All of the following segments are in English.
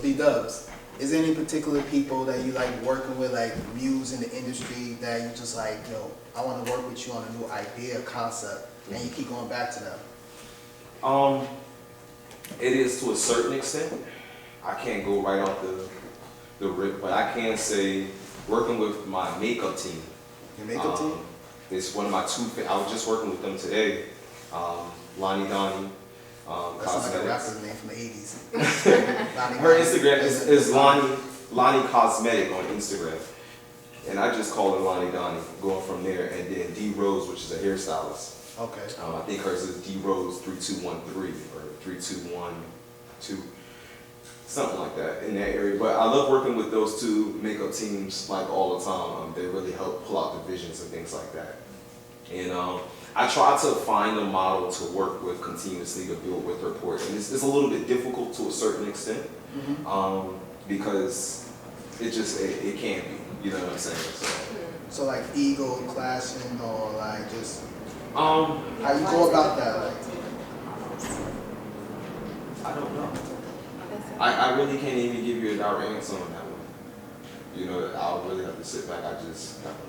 D-Dubs, is there any particular people that you like working with, like muse in the industry, that you just like, yo, I want to work with you on a new idea, concept, and you keep going back to them? It is to a certain extent. I can't go right off the rip, but I can say working with my makeup team. Your makeup team? It's one of my two. I was just working with them today. Lonnie Donnie. That sounds like a rapper's name from the 80s. Her Instagram is Lonnie Cosmetic on Instagram. And I just call her Lonnie Donnie, going from there. And then D Rose, which is a hairstylist. Okay. I think hers is D Rose 3213 or 3212, something like that in that area. But I love working with those two makeup teams like all the time. They really help pull out the visions and things like that. And I try to find a model to work with continuously to build with rapport. And it's a little bit difficult to a certain extent, because it can be, you know what I'm saying? So like ego clashing, or like just, how you go about that? Like, I don't know. I really can't even give you a direct answer on that one. You know, I'll really have to sit back. I just don't know.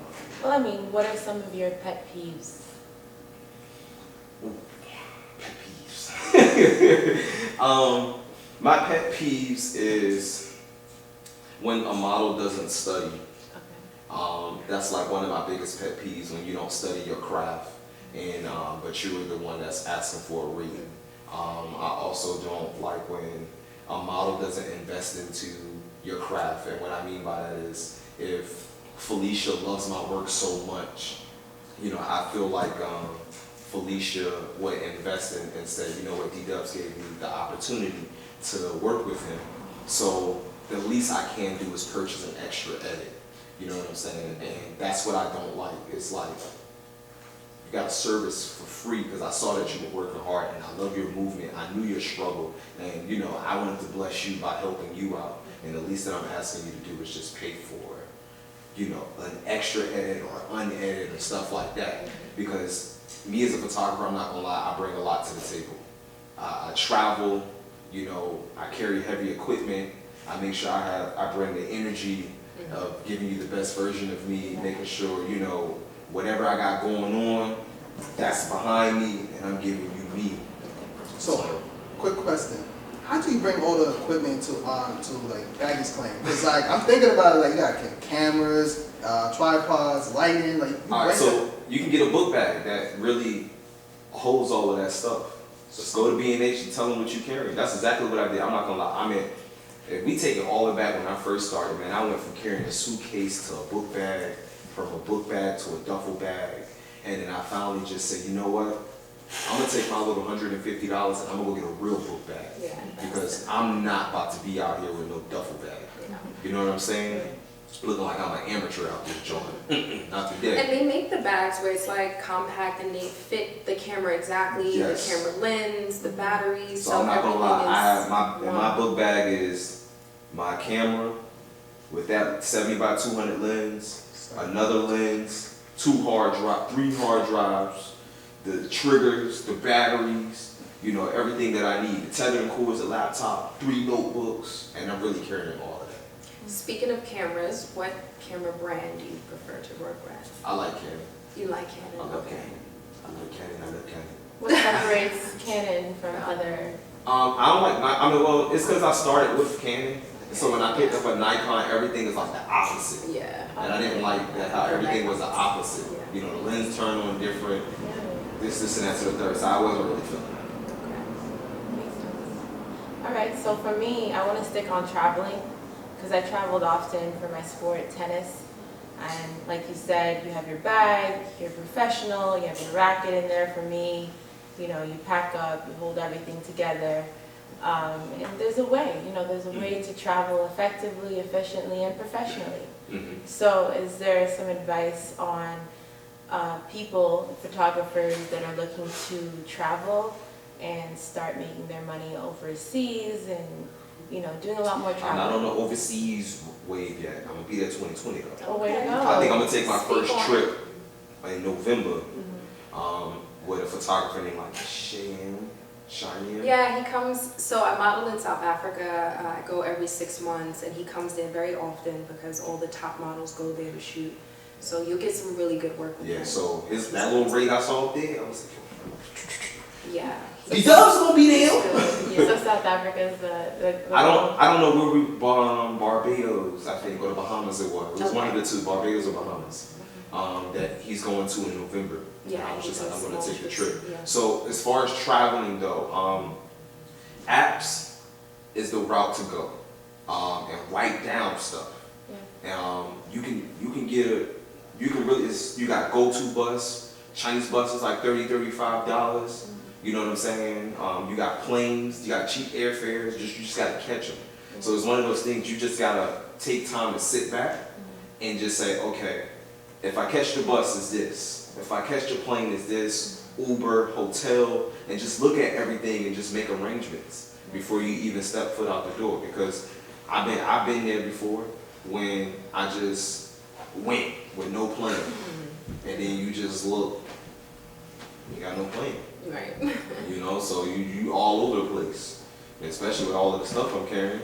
Well, I mean, what are some of your pet peeves? Pet peeves. My pet peeves is when a model doesn't study. Okay. That's like one of my biggest pet peeves, when you don't study your craft, and but you're the one that's asking for a reading. I also don't like when a model doesn't invest into your craft, and what I mean by that is, if Felicia loves my work so much, you know, I feel like Felicia would invest in and say, you know what, D-Dubs gave me the opportunity to work with him, so the least I can do is purchase an extra edit. You know what I'm saying? And that's what I don't like. It's like, you got a service for free because I saw that you were working hard, and I love your movement. I knew your struggle, and you know, I wanted to bless you by helping you out. And the least that I'm asking you to do is just pay for, you know, an extra edit or unedited or stuff like that. Because me as a photographer, I'm not gonna lie, I bring a lot to the table. I travel, you know, I carry heavy equipment. I make sure I bring the energy of giving you the best version of me, making sure, you know, whatever I got going on, that's behind me, and I'm giving you me. So, quick question. How do you bring all the equipment to like baggage claim? Because like, I'm thinking about it, like you got cameras, tripods, lighting, like. All right, so you can get a book bag that really holds all of that stuff. Just go to B&H and tell them what you carry. That's exactly what I did. I'm not gonna lie. I mean, if we take it all the way back when I first started, man, I went from carrying a suitcase to a book bag, from a book bag to a duffel bag, and then I finally just said, you know what? I'm gonna take my little $150 and I'm gonna go get a real book bag. Yeah, because I'm not about to be out here with no duffel bag. Yeah. You know what I'm saying? Looking like I'm an amateur out this joint. Not today. And they make the bags where it's like compact and they fit the camera exactly, Yes. the camera lens, the batteries. So I'm not gonna lie, I have my wow. book bag is my camera with that 70 by 200 lens, another lens, 3 hard drives, the triggers, the batteries, you know, everything that I need. The tethering cords, the laptop, 3 notebooks, and I'm really carrying all of that. Speaking of cameras, what camera brand do you prefer to work with? I like Canon. You like Canon? I love Okay. Canon. I love Canon. I love Canon. What separates Canon from other? I don't like, well, it's because I started with Canon. So when I picked up a Nikon, everything is like the opposite. Yeah. And I didn't like that, how everything was the opposite. You know, the lens turned on different, this and that to the third. So I wasn't really feeling that. Okay. Makes sense. All right, so for me, I want to stick on traveling because I traveled often for my sport, tennis. And like you said, you have your bag, you're professional, you have your racket in there for me. You know, you pack up, you hold everything together. And there's a way, you know, there's a way to travel effectively, efficiently, and professionally. So is there some advice on people, photographers that are looking to travel and start making their money overseas and, you know, doing a lot more traveling? I'm not on the overseas wave yet. I'm going to be there 2020 though. Oh, way to go. I think I'm going to take my first trip in November with a photographer named like Shan. Cheyenne? Yeah, he comes, so I model in South Africa. I go every 6 months, and he comes there very often because all the top models go there to shoot. So you'll get some really good work with him. Yeah, so that little rig I saw up there, I was like, Yeah. B-Dub's gonna be there. So South Africa is the I don't know where we Barbados, I think, or the Bahamas it was. It was one of the two, Barbados or Bahamas. That he's going to in November. Yeah, I was just like, I'm he gonna does take the small trip. trips, yeah. So as far as traveling though, apps is the route to go. And write down stuff. Yeah. You can really, you got go-to bus. Chinese bus is like $30-$35. You know what I'm saying? You got planes, you got cheap airfares, you just gotta catch them. So it's one of those things you just gotta take time to sit back and just say, okay, if I catch the bus, it's this. If I catch the plane, it's this. Uber, hotel, and just look at everything and just make arrangements before you even step foot out the door. Because I've been there before when I just went with no plan, and then you just look, you got no plan. Right. You know, so you all over the place, especially with all of the stuff I'm carrying.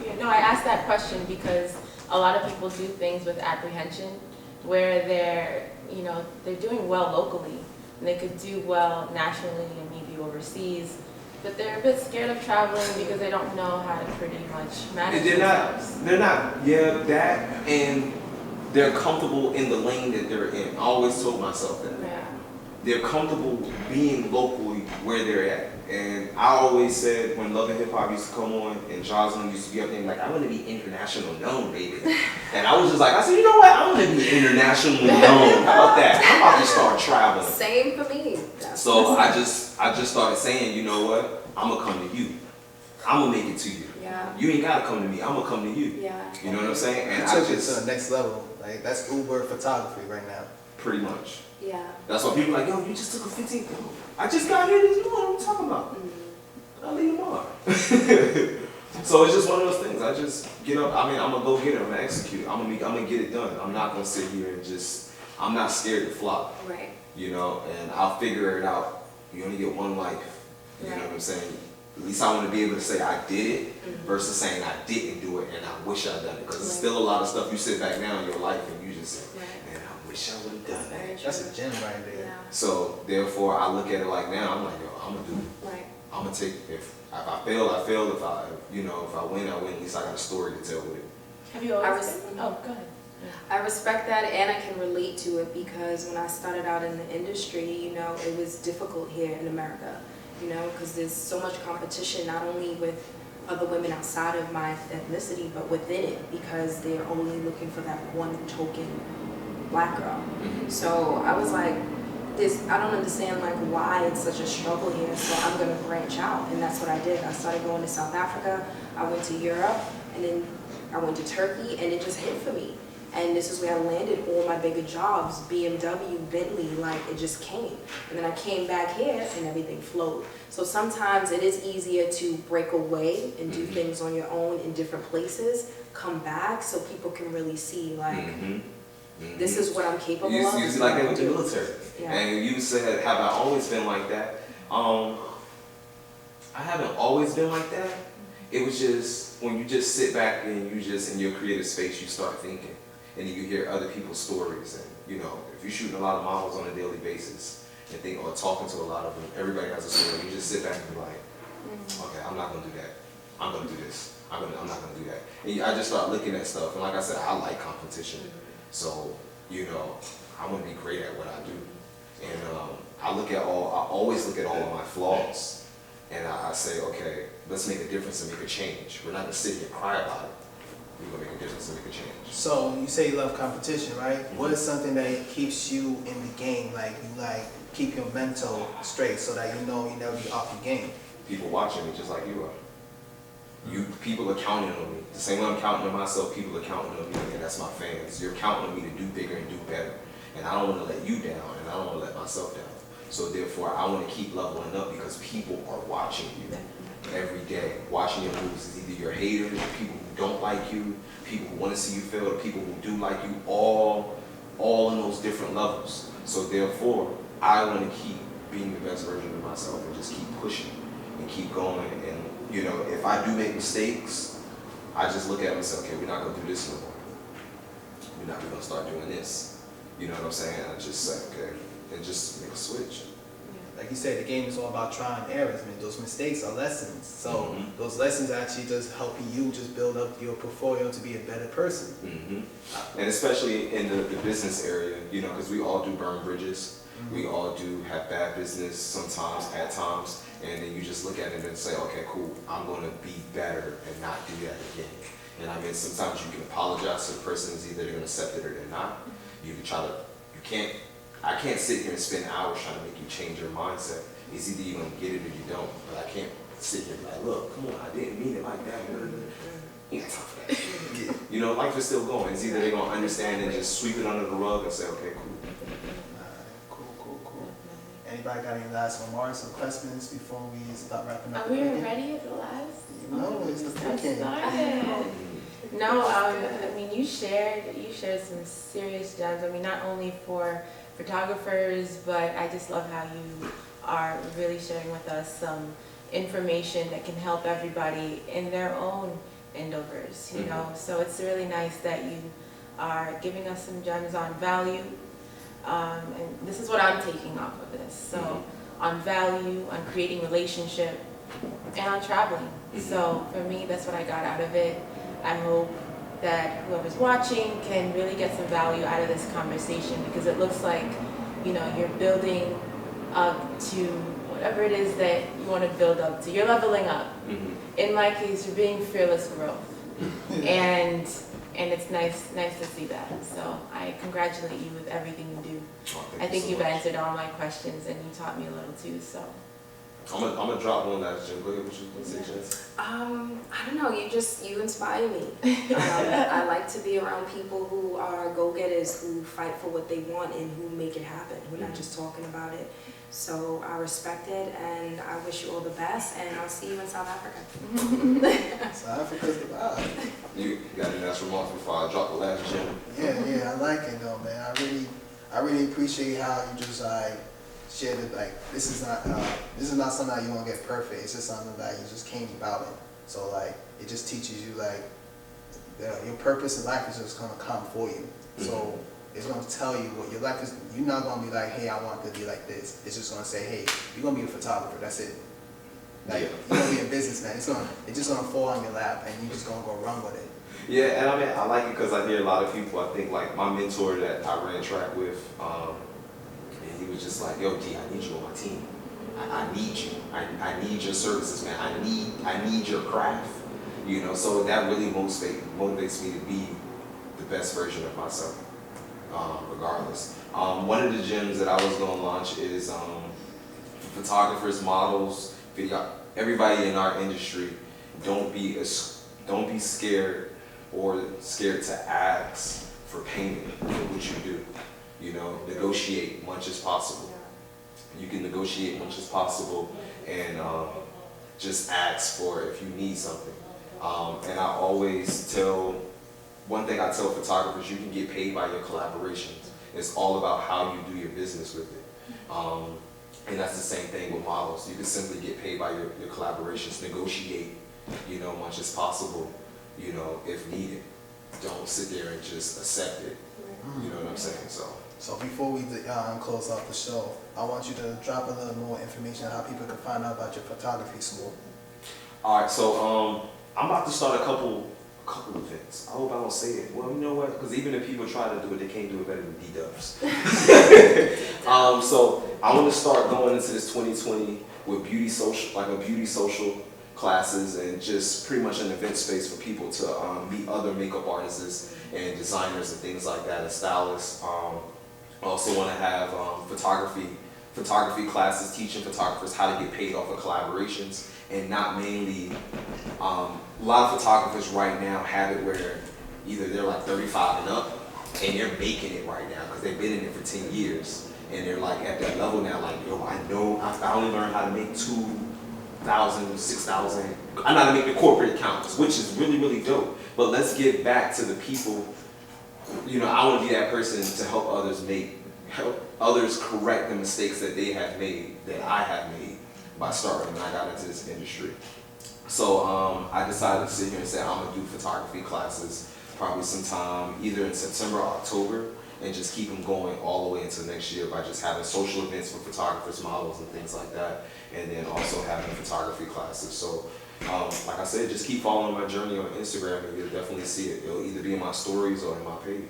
Yeah, no, I asked that question because a lot of people do things with apprehension where they're doing well locally and they could do well nationally and maybe overseas, but they're a bit scared of traveling because they don't know how to pretty much manage themselves. Yeah, that, and they're comfortable in the lane that they're in. I always told myself that. Yeah. They're comfortable being locally where they're at. And I always said when Love and Hip Hop used to come on and Jasmin used to be up there like, I want to be international known, baby. And I was just like, I said, you know what? I want to be internationally known. How about that? I'm about to start traveling. Same for me. So I just started saying, you know what? I'm gonna come to you. I'm gonna make it to you. Yeah. You ain't gotta come to me. I'm gonna come to you. Yeah. You know what I'm saying? And You took it to the next level. Like that's Uber photography right now. pretty much. Yeah. That's why people are like, yo, you just took a 15. I just got here this morning. What are you talking about? I'll leave tomorrow. So it's just one of those things. I just get up. I mean, I'm gonna go get it. I'm gonna execute. I'm gonna get it done. I'm not gonna sit here and I'm not scared to flop. Right. You know, and I'll figure it out. You only get one life. You know what I'm saying? At least I want to be able to say I did it versus saying I didn't do it and I wish I'd done it. Because there's still a lot of stuff you sit back now in your life and you just say, man, I wish I would have done that. That's a gem right there. Yeah. So therefore, I look at it like now. I'm like, yo, I'm gonna do it. Right. I'm gonna take. If I fail, I fail. If I win, I win. At least I got a story to tell with it. Have you always been? Oh, go ahead. I respect that and I can relate to it because when I started out in the industry, it was difficult here in America, because there's so much competition, not only with other women outside of my ethnicity, but within it, because they're only looking for that one token black girl. So I was like, I don't understand why it's such a struggle here, so I'm gonna branch out, and that's what I did. I started going to South Africa, I went to Europe, and then I went to Turkey, and it just hit for me. And this is where I landed all my bigger jobs, BMW, Bentley, it just came. And then I came back here and everything flowed. So sometimes it is easier to break away and do things on your own in different places, come back so people can really see this is what I'm capable of. You see like that with the military. Yeah. And you said, have I always been like that? I haven't always been like that. It was just when you just sit back and you just in your creative space, you start thinking. And then you hear other people's stories, and if you're shooting a lot of models on a daily basis and or talking to a lot of them, everybody has a story. You just sit back and be like, okay, I'm not gonna do that. I'm gonna do this. I'm not gonna do that. And I just start looking at stuff, and like I said, I like competition. So I want to be great at what I do, and I always look at all of my flaws, and I say, okay, let's make a difference and make a change. We're not gonna sit here and cry about it. We're gonna make a difference and make a change. So you say you love competition, right? What is something that keeps you in the game? Keep your mental straight so that you never be off the game. People watching me just like you are. People are counting on me. The same way I'm counting on myself, people are counting on me, and that's my fans. You're counting on me to do bigger and do better. And I don't want to let you down, and I don't want to let myself down. So therefore, I want to keep leveling up because people are watching you every day. Watching your moves is either your haters, people who don't like you, people who want to see you fail, the people who do like you, all in those different levels. So therefore, I want to keep being the best version of myself and just keep pushing and keep going. And, you know, if I do make mistakes, I just look at them and say, okay, we're not going to do this no more. We're not going to start doing this. You know what I'm saying? I just say, okay, and just make a switch. Like you said, the game is all about trial and errors. I mean, those mistakes are lessons. So those lessons actually just help you just build up your portfolio to be a better person. And especially in the business area, you know, because we all do burn bridges. We all do have bad business sometimes, at times. And then you just look at it and say, okay, cool, I'm going to be better and not do that again. And I mean, sometimes you can apologize to the person, it's either they're going to accept it or they're not. You can try to, I can't sit here and spend hours trying to make you change your mindset. It's either you're going to get it or you don't. But I can't sit here and be like, look, come on, I didn't mean it like that. You got time for that. You know, life is still going. It's either they're going to understand and just sweep it under the rug and say, okay, cool. Cool. Anybody got any last remarks or questions before we start wrapping up? Are we ready at the last? No, it's the weekend. No, I mean, you shared some serious gems. I mean, not only for photographers, but I just love how you are really sharing with us some information that can help everybody in their own endeavors, you know. So it's really nice that you are giving us some gems on value. And this is what I'm taking off of this. So on value, on creating relationship, and on traveling. So for me, that's what I got out of it. I hope that whoever's watching can really get some value out of this conversation, because it looks like, you know, you're building up to whatever it is that you want to build up to. You're leveling up. In my case, you're being fearless growth. And it's nice to see that. So I congratulate you with everything you do. I think you've answered all my questions, and you taught me a little too. So I'm gonna drop one last gem. Go ahead, what you gonna say, Jess? I don't know, you inspire me. I like to be around people who are go-getters, who fight for what they want and who make it happen, who are not just talking about it. So I respect it, and I wish you all the best, and I'll see you in South Africa. South Africa's the vibe. You got any last remarks before I drop the last gem? Yeah, I like it though, man. I really appreciate how you just shared it. Like, this is not something that you want to get perfect. It's just something that you just came about it. So like, it just teaches you like your purpose in life is just gonna come for you. So it's gonna tell you what your life is. You're not gonna be like, hey, I want to be like this. It's just gonna say, hey, you're gonna be a photographer. That's it. Like, you're gonna be a businessman. It's just gonna fall on your lap, and you're just gonna go run with it. Yeah, and I mean, I like it because I hear a lot of people. I think like my mentor that I ran track with. He was just like, yo, D, I need you on my team. I need you. I need your services, man. I need your craft. You know, so that really motivates me to be the best version of myself, regardless. One of the gems that I was gonna launch is photographers, models, everybody in our industry. Don't be scared to ask for payment for what you do. You know, negotiate much as possible. You can negotiate much as possible, and just ask for if you need something. And I always one thing I tell photographers, you can get paid by your collaborations. It's all about how you do your business with it. And that's the same thing with models. You can simply get paid by your collaborations. Negotiate, you know, much as possible, you know, if needed. Don't sit there and just accept it. You know what I'm saying? So before we close out the show, I want you to drop a little more information on how people can find out about your photography school. All right, so I'm about to start a couple events. I hope I don't say it. Well, you know what? Because even if people try to do it, they can't do it better than D-Dubs. So I want to start going into this 2020 with beauty social classes, and just pretty much an event space for people to meet other makeup artists and designers and things like that, and stylists. I also want to have photography classes, teaching photographers how to get paid off of collaborations, and not mainly, a lot of photographers right now have it where either they're like 35 and up, and they're making it right now because they've been in it for 10 years, and they're like at that level now, like, yo, I only learned how to make $2,000, $6,000. I know how to make the corporate accounts, which is really, really dope. But let's get back to the people. You know, I want to be that person to help others make help others correct the mistakes that they have made, that I have made by starting when I got into this industry. So I decided to sit here and say I'm gonna do photography classes probably sometime either in September or October, and just keep them going all the way into next year by just having social events for photographers, models, and things like that, and then also having photography classes. So like I said, just keep following my journey on Instagram and you'll definitely see it. It'll either be in my stories or in my page.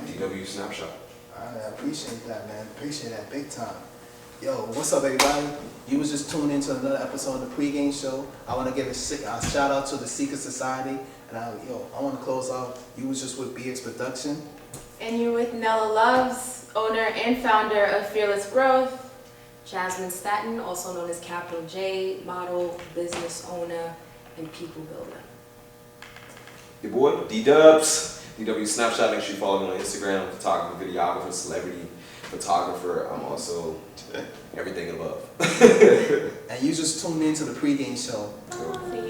DWsnapshot. I appreciate that, man. Appreciate that big time. Yo, what's up, everybody? You was just tuned into another episode of the Pre-Game Show. I want to give a shout out to the Secret Society. And I want to close out. You was just with BX Production. And you're with Nelo Love's owner and founder of Fearless Growth. Jasmin Staten, also known as Capital J, model, business owner, and people builder. Your boy, D-Dubs. DWsnapshot, make sure you follow me on Instagram. Photographer, videographer, celebrity photographer. I'm also everything above. And you just tuned into the Pre-Game Show. See